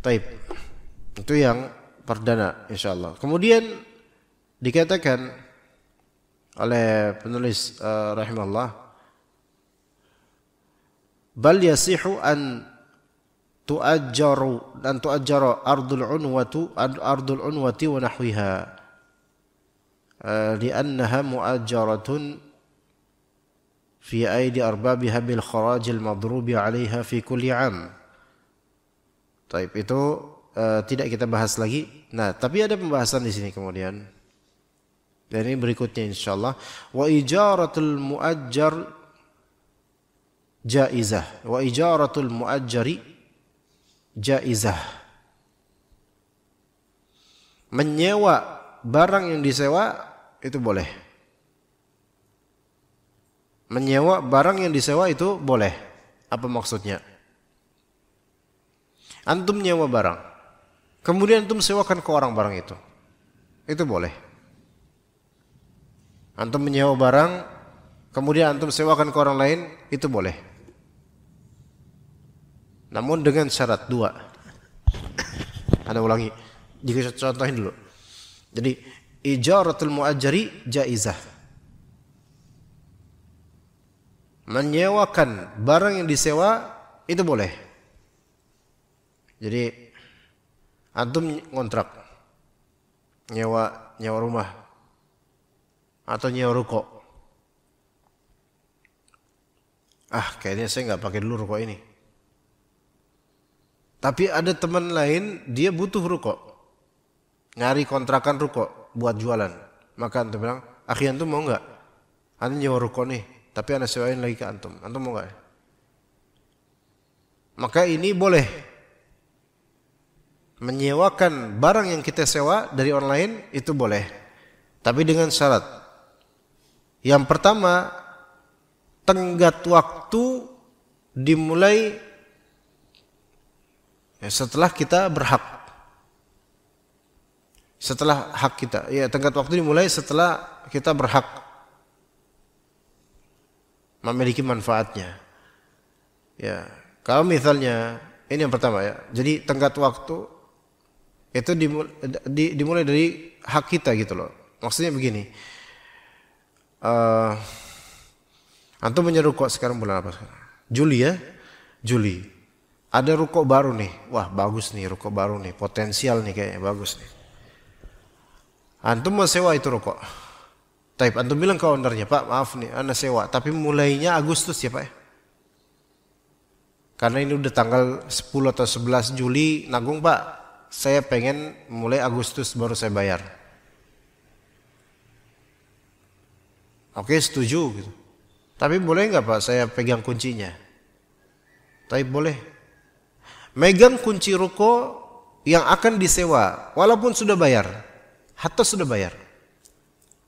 Taib. Itu yang perdana insyaallah. Kemudian dikatakan oleh penulis rahimahullah, bal yasihu an tu'ajjaru dan tu'ajjara ardul unwati wa nahwiha li'annaha mu'ajjaratun fi aidi arbabiha bil kharaj al madrubi 'alayha fi kulli 'am. Taib, itu tidak kita bahas lagi. Nah, tapi ada pembahasan di sini kemudian. Dan ini berikutnya insyaallah. Wa ijaratul muajjar jaizah. Wa ijaratul muajjari jaizah. Menyewa barang yang disewa itu boleh. Menyewa barang yang disewa itu boleh. Apa maksudnya? Antum nyewa barang, kemudian antum sewakan ke orang barang itu boleh. Antum menyewa barang, kemudian antum sewakan ke orang lain, itu boleh. Namun dengan syarat dua. Anda ulangi, jika contohin dulu. Jadi ijaratul muajjari jaizah. Menyewakan barang yang disewa itu boleh. Jadi antum ngontrak, nyewa rumah atau nyewa ruko. Kayaknya saya nggak pakai dulu ruko ini. Tapi ada teman lain dia butuh ruko, nyari kontrakan ruko buat jualan. Maka antum bilang, akhi antum mau nggak? Antum nyewa ruko nih, tapi anda sewain lagi ke antum. Antum mau nggak? Maka ini boleh. Menyewakan barang yang kita sewa dari orang lain itu boleh, tapi dengan syarat. Yang pertama, tenggat waktu dimulai setelah kita berhak. Setelah hak kita, tenggat waktu dimulai setelah kita berhak memiliki manfaatnya. Kalau misalnya ini yang pertama jadi tenggat waktu itu dimulai dari hak kita gitu loh. Maksudnya begini, antum punya ruko sekarang bulan apa sekarang? Juli ya? Juli. Ada ruko baru nih, wah bagus nih ruko baru nih, potensial nih kayaknya bagus nih. Antum mau sewa itu ruko. Taib, antum bilang ke ownernya, Pak maaf nih, anda sewa, tapi mulainya Agustus ya Pak ya? Karena ini udah tanggal 10 atau 11 Juli nanggung Pak. Saya pengen mulai Agustus baru saya bayar. Oke, setuju gitu. Tapi boleh nggak Pak saya pegang kuncinya? Tapi boleh. Megang kunci ruko yang akan disewa walaupun sudah bayar. Hatta sudah bayar.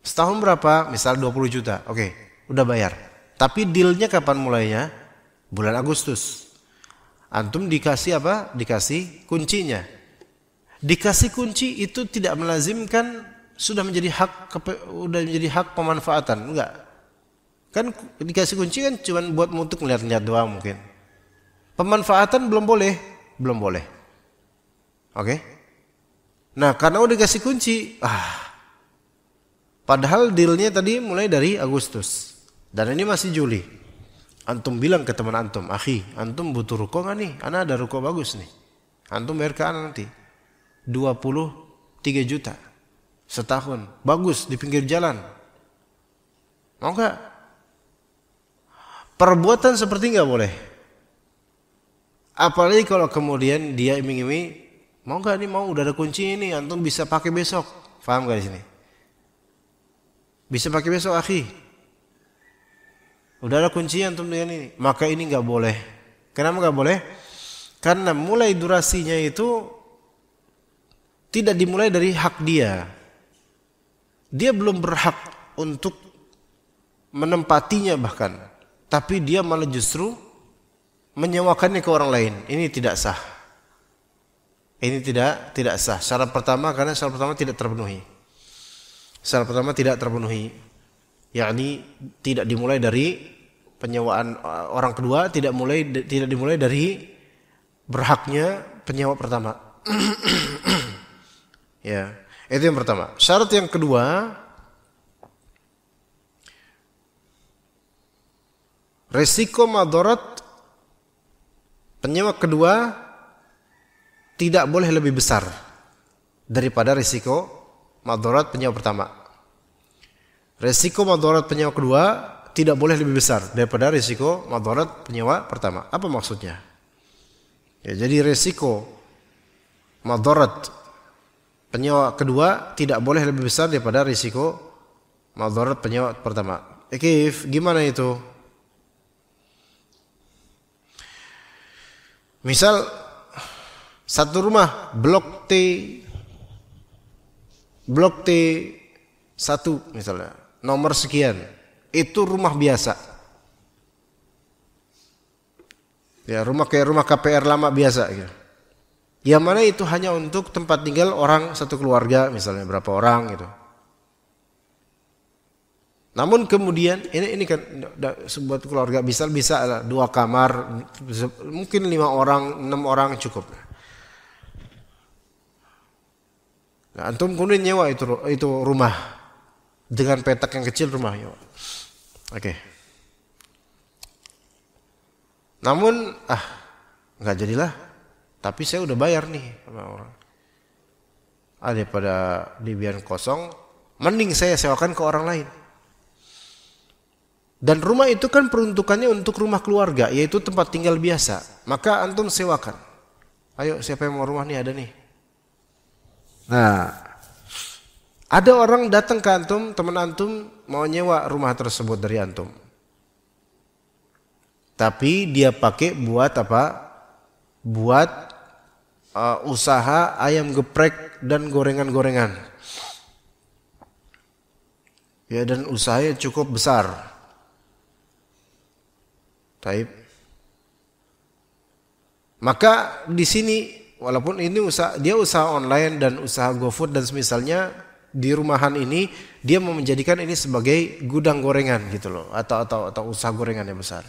Setahun berapa? Misal 20 juta. Oke, udah bayar. Tapi dealnya kapan mulainya? Bulan Agustus. Antum dikasih apa? Dikasih kuncinya. Dikasih kunci itu tidak melazimkan sudah menjadi hak pemanfaatan, enggak. Kan dikasih kunci kan cuma buat untuk lihat-lihat doang mungkin. Pemanfaatan belum boleh. Oke? Nah, karena udah dikasih kunci, padahal dealnya tadi mulai dari Agustus dan ini masih Juli. Antum bilang ke teman antum, akhi, antum butuh ruko nggak nih? Ana ada ruko bagus nih. Antum bayar ke ana nanti. 23 juta setahun. Bagus, di pinggir jalan. Mau nggak? Perbuatan seperti nggak boleh. Apalagi kalau kemudian dia iming-iming, mau nggak nih, mau udah ada kunci ini, antum bisa pakai besok. Paham nggak di sini? Bisa pakai besok, akhi. Udah ada kunci antum dengan ini. Maka ini nggak boleh. Kenapa nggak boleh? Karena mulai durasinya itu tidak dimulai dari hak dia. Dia belum berhak untuk menempatinya bahkan. Tapi dia malah justru menyewakannya ke orang lain. Ini tidak sah. Ini tidak sah. Syarat pertama, karena syarat pertama tidak terpenuhi. Syarat pertama tidak terpenuhi. Yakni tidak dimulai dari penyewaan orang kedua, tidak dimulai dari berhaknya penyewa pertama. Ya, itu yang pertama. Syarat yang kedua, resiko madarat penyewa kedua tidak boleh lebih besar daripada resiko madarat penyewa pertama. Resiko madarat penyewa kedua tidak boleh lebih besar daripada resiko madarat penyewa pertama. Apa maksudnya? Ya, jadi resiko madarat penyewa kedua tidak boleh lebih besar daripada resiko madarat penyewa pertama. Gimana itu? Misal satu rumah blok T1 misalnya, nomor sekian, itu rumah biasa. Ya, kayak rumah KPR lama biasa gitu. Yang mana itu hanya untuk tempat tinggal orang satu keluarga, misalnya berapa orang gitu. Namun kemudian ini kan sebuah keluarga bisa 2 kamar, mungkin 5 orang, 6 orang cukup. Nah, antum kemudian nyewa itu rumah dengan petak yang kecil rumah nyewa. Oke. Namun nggak jadilah. Tapi saya udah bayar nih sama orang. Daripada dibiarkan kosong, mending saya sewakan ke orang lain. Dan rumah itu kan peruntukannya untuk rumah keluarga, yaitu tempat tinggal biasa. Maka antum sewakan. Ayo, siapa yang mau rumah nih, ada nih. Nah, ada orang datang ke antum, teman antum mau nyewa rumah tersebut dari antum. Tapi dia pakai buat apa? Buat usaha ayam geprek dan gorengan-gorengan. Ya, dan usahanya cukup besar. Taib. Maka di sini walaupun ini dia usaha online dan usaha GoFood dan semisalnya, di rumahan ini dia mau menjadikan ini sebagai gudang gorengan gitu loh, atau usaha gorengan yang besar.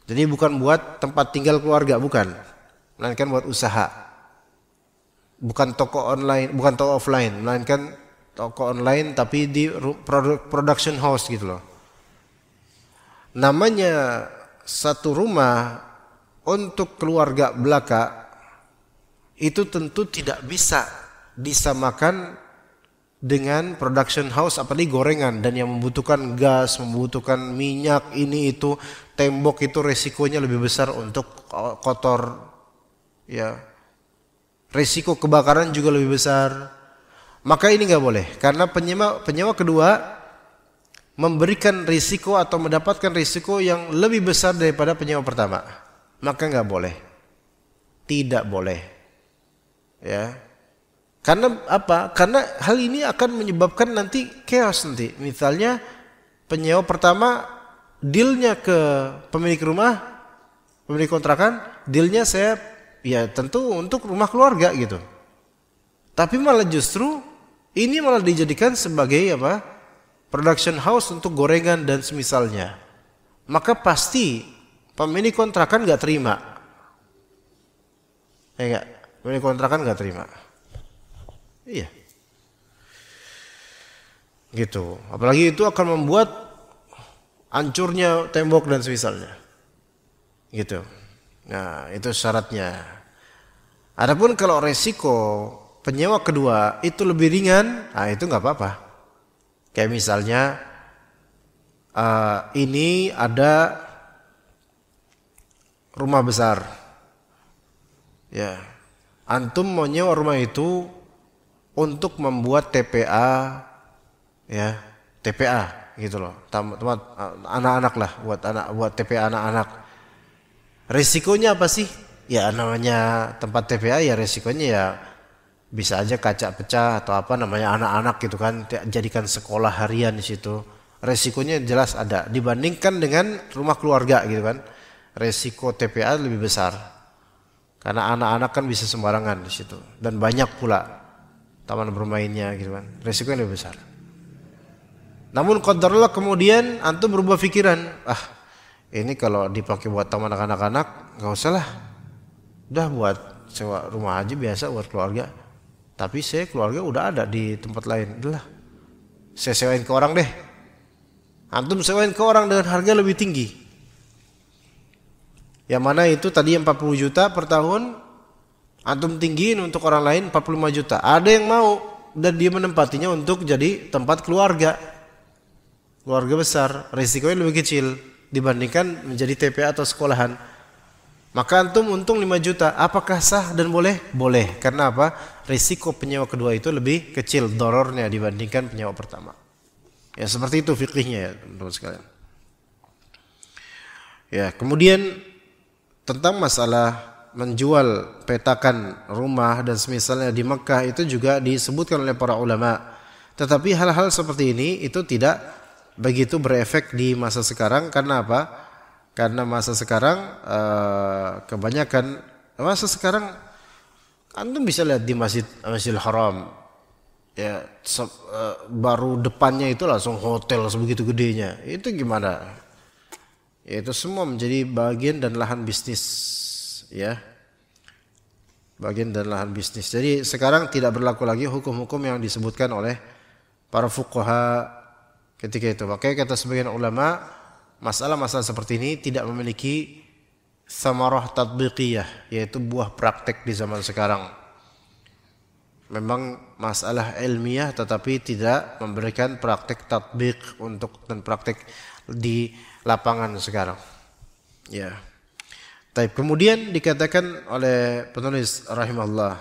Jadi bukan buat tempat tinggal keluarga, bukan, melainkan buat usaha. Bukan toko online, bukan toko offline, melainkan toko online tapi di production house gitu loh. Namanya satu rumah untuk keluarga belaka itu tentu tidak bisa disamakan dengan production house, apalagi gorengan, dan yang membutuhkan gas, membutuhkan minyak, ini itu, tembok itu resikonya lebih besar untuk kotor, ya. Resiko kebakaran juga lebih besar. Maka ini nggak boleh, karena penyewa kedua memberikan risiko atau mendapatkan risiko yang lebih besar daripada penyewa pertama. Maka nggak boleh, tidak boleh, ya. Karena apa? Karena hal ini akan menyebabkan nanti chaos nanti. Misalnya penyewa pertama dealnya ke pemilik rumah, pemilik kontrakan, dealnya saya ya tentu untuk rumah keluarga gitu. Tapi malah justru ini malah dijadikan sebagai apa? Production house untuk gorengan dan semisalnya. Maka pasti pemilik kontrakan nggak terima. Enggak, pemilik kontrakan nggak terima. Iya. Gitu. Apalagi itu akan membuat hancurnya tembok dan semisalnya. Gitu. Nah, itu syaratnya. Adapun kalau resiko penyewa kedua itu lebih ringan, nah itu nggak apa-apa. Kayak misalnya ini ada rumah besar, ya, antum mau nyewa rumah itu untuk membuat TPA, ya, TPA gitu loh, tempat anak-anak lah, buat TPA anak-anak. Resikonya apa sih? Ya namanya tempat TPA ya resikonya ya bisa aja kaca pecah atau apa, namanya anak-anak gitu kan, jadikan sekolah harian di situ. Resikonya jelas ada dibandingkan dengan rumah keluarga gitu kan. Resiko TPA lebih besar karena anak-anak kan bisa sembarangan di situ dan banyak pula taman bermainnya gitu kan. Resikonya lebih besar. Namun qadarullah kemudian antum berubah pikiran, ini kalau dipakai buat taman anak-anak nggak usah lah, udah buat sewa rumah aja biasa buat keluarga. Tapi saya keluarga udah ada di tempat lain, udahlah saya sewain ke orang deh. Antum sewain ke orang dengan harga lebih tinggi, yang mana itu tadi 40 juta per tahun, antum tinggiin untuk orang lain 45 juta. Ada yang mau dan dia menempatinya untuk jadi tempat keluarga besar, risikonya lebih kecil dibandingkan menjadi TPA atau sekolahan. Maka antum untung 5 juta. Apakah sah dan boleh? Boleh. Karena apa? Risiko penyewa kedua itu lebih kecil dorornya dibandingkan penyewa pertama. Ya seperti itu fikihnya ya teman-teman sekalian. Ya, kemudian tentang masalah menjual petakan rumah dan semisalnya di Mekah itu juga disebutkan oleh para ulama. Tetapi hal-hal seperti ini itu tidak begitu berefek di masa sekarang. Karena apa? Karena masa sekarang kebanyakan masa sekarang antum bisa lihat di Masjidil Haram, ya baru depannya itu langsung hotel sebegitu gedenya. Itu gimana? Ya, itu semua menjadi bagian dan lahan bisnis, ya. Bagian dan lahan bisnis. Jadi sekarang tidak berlaku lagi hukum-hukum yang disebutkan oleh para fuqaha ketika itu. Makanya kata sebagian ulama, masalah-masalah seperti ini tidak memiliki samarah tatbiqiyah, yaitu buah praktek di zaman sekarang. Memang masalah ilmiah tetapi tidak memberikan praktek tatbiq dan praktek di lapangan sekarang. Ya. Baik, kemudian dikatakan oleh penulis rahimahullah.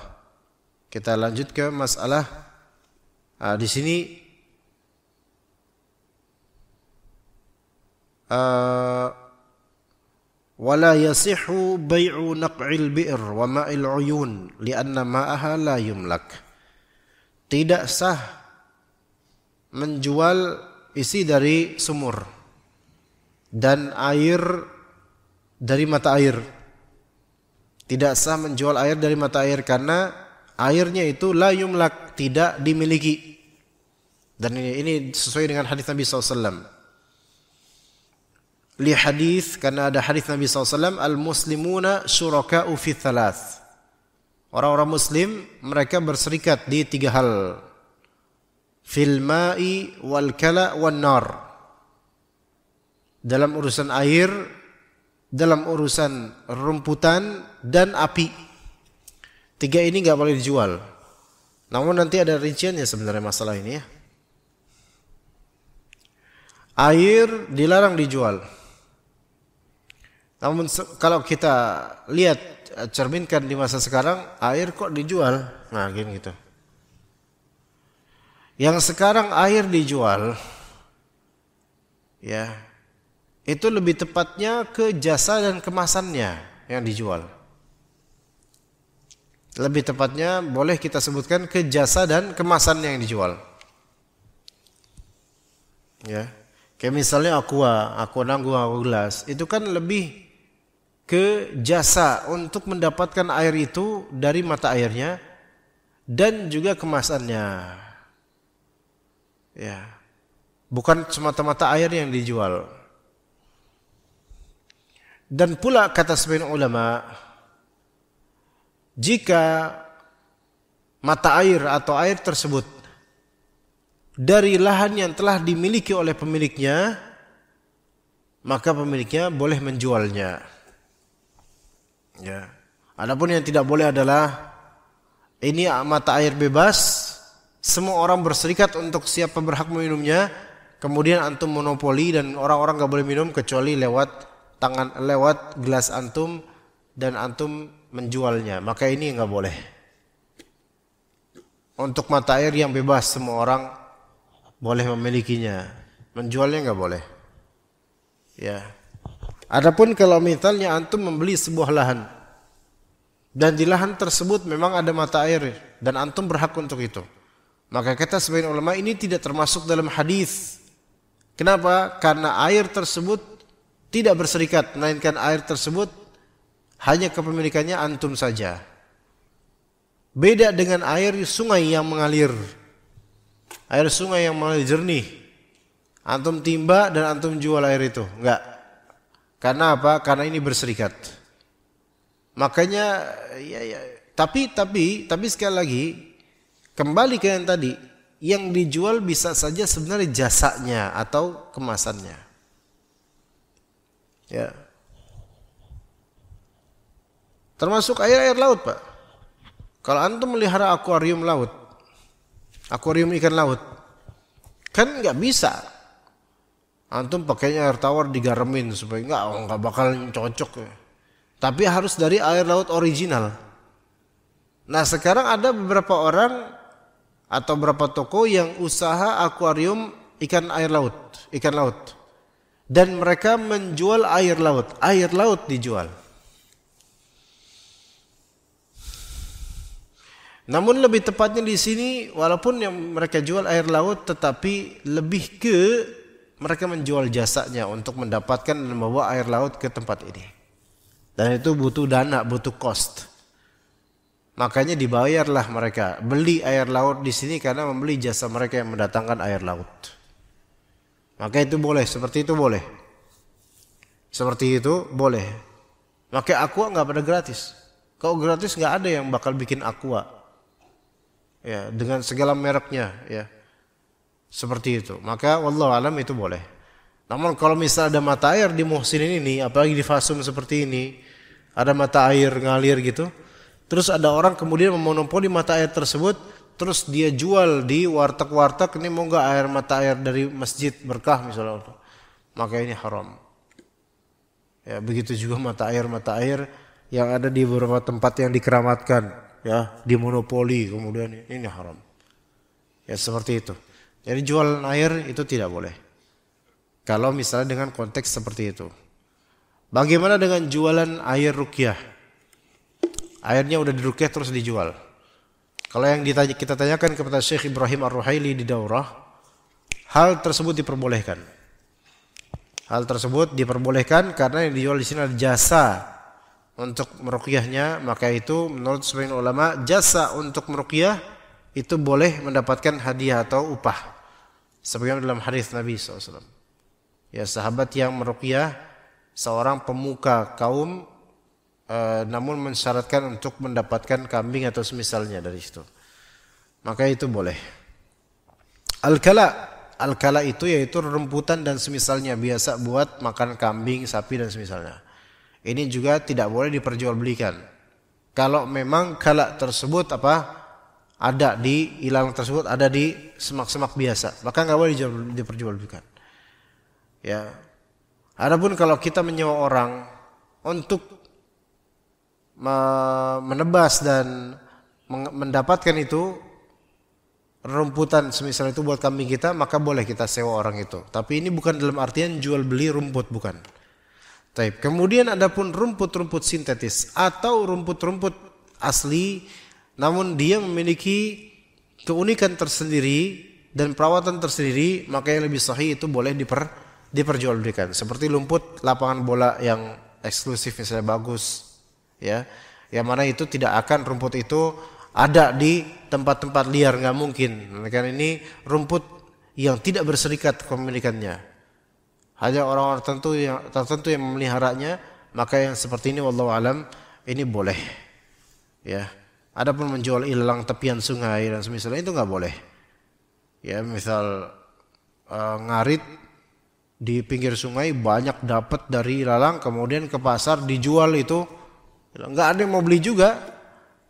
Kita lanjut ke masalah di sini wala yasihu bai'u naq'il bi'r wa ma'il 'uyun li'anna ma'aha la yumlak. Tidak sah menjual isi dari sumur dan air dari mata air. Tidak sah menjual air dari mata air karena airnya itu la yumlak, tidak dimiliki. Dan ini sesuai dengan hadis Nabi SAW. Li hadis, karena ada hadis Nabi SAW, al-muslimuna syuraka'u fi thalath. Orang-orang muslim mereka berserikat di 3 hal. Fil ma'i wal kala wan nar. Dalam urusan air, dalam urusan rumputan dan api. 3 ini enggak boleh dijual. Namun nanti ada rinciannya sebenarnya masalah ini ya. Air dilarang dijual. Namun kalau kita lihat, cerminkan di masa sekarang, air kok dijual? Nah, gini gitu. Yang sekarang air dijual, ya, itu lebih tepatnya ke jasa dan kemasannya yang dijual. Lebih tepatnya boleh kita sebutkan ke jasa dan kemasannya yang dijual. Ya, kayak misalnya aqua nanggung, aqua gelas, itu kan lebih ke jasa untuk mendapatkan air itu dari mata airnya dan juga kemasannya. Ya. Bukan semata-mata air yang dijual. Dan pula kata sebagian ulama, jika mata air atau air tersebut dari lahan yang telah dimiliki oleh pemiliknya, maka pemiliknya boleh menjualnya. Ya. Adapun yang tidak boleh adalah ini mata air bebas, semua orang berserikat untuk siapa berhak meminumnya, kemudian antum monopoli dan orang-orang gak boleh minum kecuali lewat gelas antum dan antum menjualnya, maka ini gak boleh. Untuk mata air yang bebas semua orang boleh memilikinya, menjualnya gak boleh. Ya. Adapun kalau misalnya antum membeli sebuah lahan dan di lahan tersebut memang ada mata air dan antum berhak untuk itu, maka kata sebagian ulama ini tidak termasuk dalam hadis. Kenapa? Karena air tersebut tidak berserikat, melainkan air tersebut hanya kepemilikannya antum saja. Beda dengan air sungai yang mengalir. Air sungai yang mengalir jernih, antum timba dan antum jual air itu, enggak. Karena apa? Karena ini berserikat. Makanya tapi sekali lagi kembali ke yang tadi, yang dijual bisa saja sebenarnya jasanya atau kemasannya. Ya. Termasuk air laut, Pak. Kalau antum melihara akuarium laut, akuarium ikan laut, kan nggak bisa antum pakainya air tawar digaremin supaya nggak bakal cocok ya. Tapi harus dari air laut original. Nah sekarang ada beberapa orang atau beberapa toko yang usaha akuarium ikan laut, dan mereka menjual air laut dijual. Namun lebih tepatnya di sini, walaupun yang mereka jual air laut, tetapi lebih ke mereka menjual jasanya untuk mendapatkan dan membawa air laut ke tempat ini. Dan itu butuh dana, butuh cost. Makanya dibayarlah mereka beli air laut di sini karena membeli jasa mereka yang mendatangkan air laut. Maka itu boleh, seperti itu boleh. Seperti itu boleh. Maka aqua nggak pada gratis. Kalau gratis nggak ada yang bakal bikin aqua. Ya, dengan segala mereknya, ya. Seperti itu. Maka wallahu alam itu boleh. Namun kalau misalnya ada mata air di Muhsinin ini, apalagi di Fasum seperti ini, ada mata air ngalir gitu, terus ada orang kemudian memonopoli mata air tersebut, terus dia jual di warteg-warteg, ini mau nggak air mata air dari Masjid Berkah misalnya, maka ini haram. Ya, begitu juga mata air yang ada di beberapa tempat yang dikeramatkan, ya, dimonopoli kemudian ini haram. Ya seperti itu. Jadi jual air itu tidak boleh. Kalau misalnya dengan konteks seperti itu. Bagaimana dengan jualan air ruqyah? Airnya udah diruqyah terus dijual. Kalau yang kita tanyakan kepada Syekh Ibrahim Ar-Ruhaili di daurah, hal tersebut diperbolehkan. Hal tersebut diperbolehkan karena yang dijual di sini ada jasa untuk meruqyahnya, maka itu menurut sebagian ulama jasa untuk meruqyah itu boleh mendapatkan hadiah atau upah. Sebagaimana dalam hadis Nabi SAW. Ya, sahabat yang meruqyah seorang pemuka kaum, namun mensyaratkan untuk mendapatkan kambing atau semisalnya dari situ, maka itu boleh. Al-kala itu yaitu rembutan dan semisalnya, biasa buat makan kambing, sapi dan semisalnya. Ini juga tidak boleh diperjualbelikan. Kalau memang kala tersebut ada di ilalang tersebut, ada di semak-semak biasa, maka nggak boleh diperjualbelikan. Ya. Adapun kalau kita menyewa orang untuk menebas dan mendapatkan itu rumputan semisal itu buat kambing kita, maka boleh kita sewa orang itu. Tapi ini bukan dalam artian jual beli rumput, bukan. Taib. Kemudian adapun rumput-rumput sintetis atau rumput-rumput asli, namun dia memiliki keunikan tersendiri dan perawatan tersendiri, maka yang lebih sahih itu boleh diperjualbelikan. Seperti lumput lapangan bola yang eksklusif misalnya bagus, ya, yang mana itu tidak akan rumput itu ada di tempat-tempat liar, nggak mungkin. Karena ini rumput yang tidak berserikat kepemilikannya, hanya orang-orang tertentu yang memeliharanya, maka yang seperti ini wallahu alam ini boleh. Ya, adapun menjual ilalang tepian sungai dan semisalnya itu nggak boleh. Ya, misal ngarit di pinggir sungai banyak dapat dari ilalang, kemudian ke pasar dijual, itu nggak ada yang mau beli juga.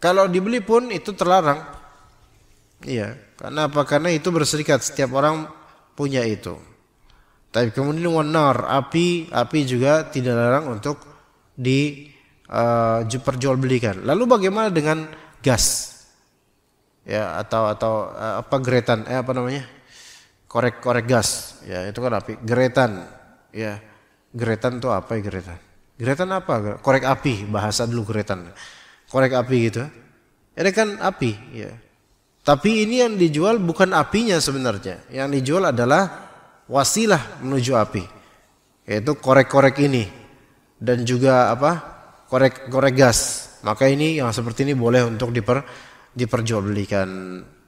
Kalau dibeli pun itu terlarang. Iya, karena apa? Karena itu berserikat, setiap orang punya itu. Tapi kemudian wanar, api juga tidak larang untuk diperjualbelikan. Lalu bagaimana dengan gas? Ya, atau apa geretan? Apa namanya? Korek gas. Ya, itu kan api. Geretan. Ya. Geretan itu apa ya geretan? Geretan apa? Korek api, bahasa dulu geretan. Korek api gitu. Ini kan api, ya. Tapi ini yang dijual bukan apinya sebenarnya. Yang dijual adalah wasilah menuju api. Yaitu korek-korek ini dan juga apa? Korek gas. Maka ini yang seperti ini boleh untuk diperjualbelikan.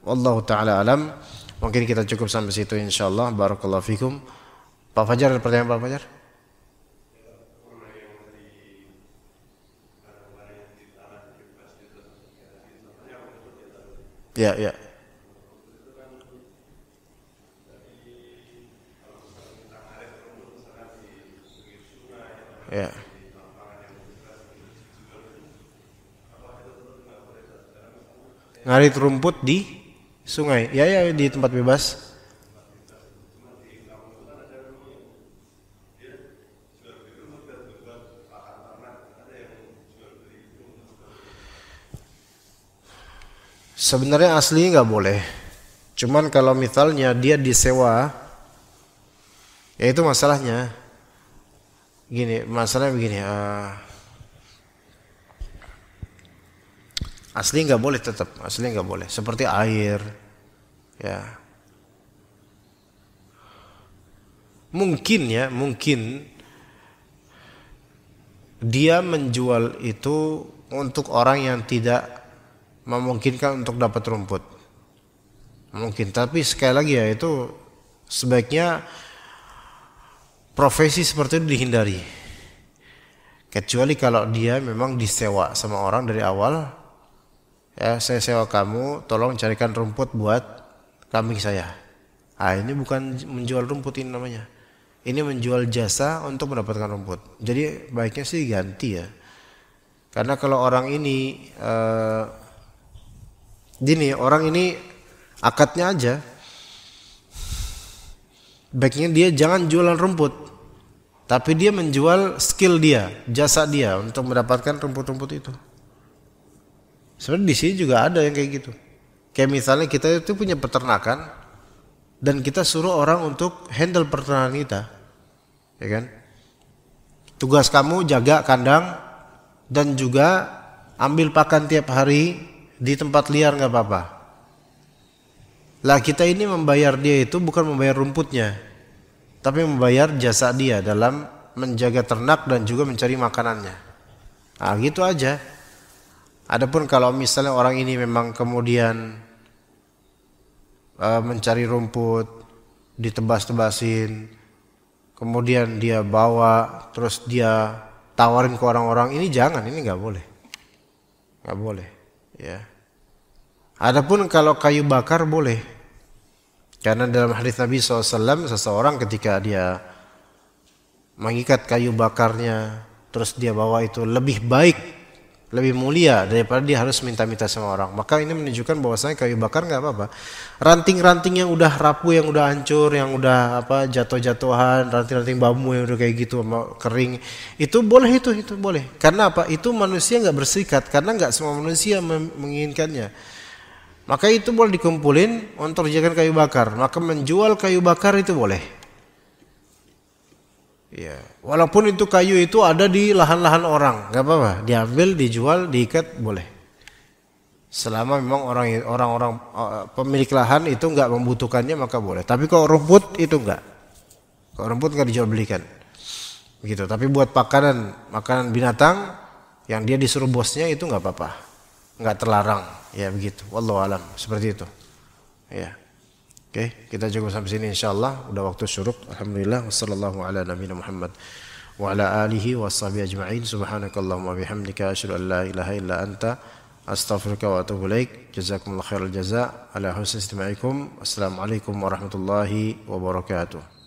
Wallahu taala alam. Mungkin kita cukup sampai situ insyaallah. Barakallahu fikum. Pak Fajar, ada pertanyaan Pak Fajar? Ya, ya. Ya. Ngarit rumput di sungai. Ya, ya, di tempat bebas. Sebenarnya asli nggak boleh. Cuman kalau misalnya dia disewa, ya itu masalahnya. Gini, masalahnya begini. Asli nggak boleh tetap, asli nggak boleh. Seperti air, ya. Mungkin dia menjual itu untuk orang yang tidak memungkinkan untuk dapat rumput. Mungkin, tapi sekali lagi ya itu sebaiknya profesi seperti itu dihindari. Kecuali kalau dia memang disewa sama orang dari awal, ya saya sewa kamu, tolong carikan rumput buat kambing saya. Ini bukan menjual rumput ini namanya. Ini menjual jasa untuk mendapatkan rumput. Jadi baiknya sih ganti ya. Karena kalau orang ini orang ini akadnya aja, baiknya dia jangan jualan rumput, tapi dia menjual skill dia, jasa dia untuk mendapatkan rumput-rumput itu. Sebenarnya di sini juga ada yang kayak gitu. Kayak misalnya kita itu punya peternakan dan kita suruh orang untuk handle peternakan kita, ya kan? Tugas kamu jaga kandang dan juga ambil pakan tiap hari di tempat liar, nggak apa-apa. Lah kita ini membayar dia itu bukan membayar rumputnya, tapi membayar jasa dia dalam menjaga ternak dan juga mencari makanannya. Gitu aja. Adapun kalau misalnya orang ini memang kemudian mencari rumput, ditebas-tebasin, kemudian dia bawa, terus dia tawarin ke orang-orang, ini jangan, ini nggak boleh, nggak boleh. Ya. Adapun kalau kayu bakar boleh, karena dalam hadis Nabi SAW seseorang ketika dia mengikat kayu bakarnya, terus dia bawa itu lebih baik, lebih mulia daripada dia harus minta-minta sama orang. Maka ini menunjukkan bahwasanya kayu bakar nggak apa-apa. Ranting-ranting yang udah rapuh, yang udah hancur, yang udah jatuh-jatuhan, ranting-ranting bambu yang udah kayak gitu kering, itu boleh, itu boleh. Karena apa? Itu manusia nggak berserikat, karena nggak semua manusia menginginkannya. Maka itu boleh dikumpulin untuk dijadikan kayu bakar. Maka menjual kayu bakar itu boleh. Ya, walaupun itu kayu itu ada di lahan-lahan orang, nggak apa-apa. Diambil, dijual, diikat boleh. Selama memang orang-orang pemilik lahan itu nggak membutuhkannya maka boleh. Tapi kalau rumput itu nggak. Kalau rumput nggak dijual belikan. Begitu. Tapi buat makanan binatang yang dia disuruh bosnya itu nggak apa-apa, nggak terlarang. Ya begitu. Wallahu alam. Seperti itu. Ya. Oke, kita cukup sampai sini insyaallah. Udah waktu syuruk. Alhamdulillah. Wassallallahu ala nabiyina Muhammad wa ala alihi washabihi ajma'in. Subhanakallahumma bihamdika asyhadu an la ilaha illa anta astaghfiruka wa atubu ilaik. Jazakumullahu khairal jazaa ala husni istima'ikum. Assalamualaikum warahmatullahi wabarakatuh.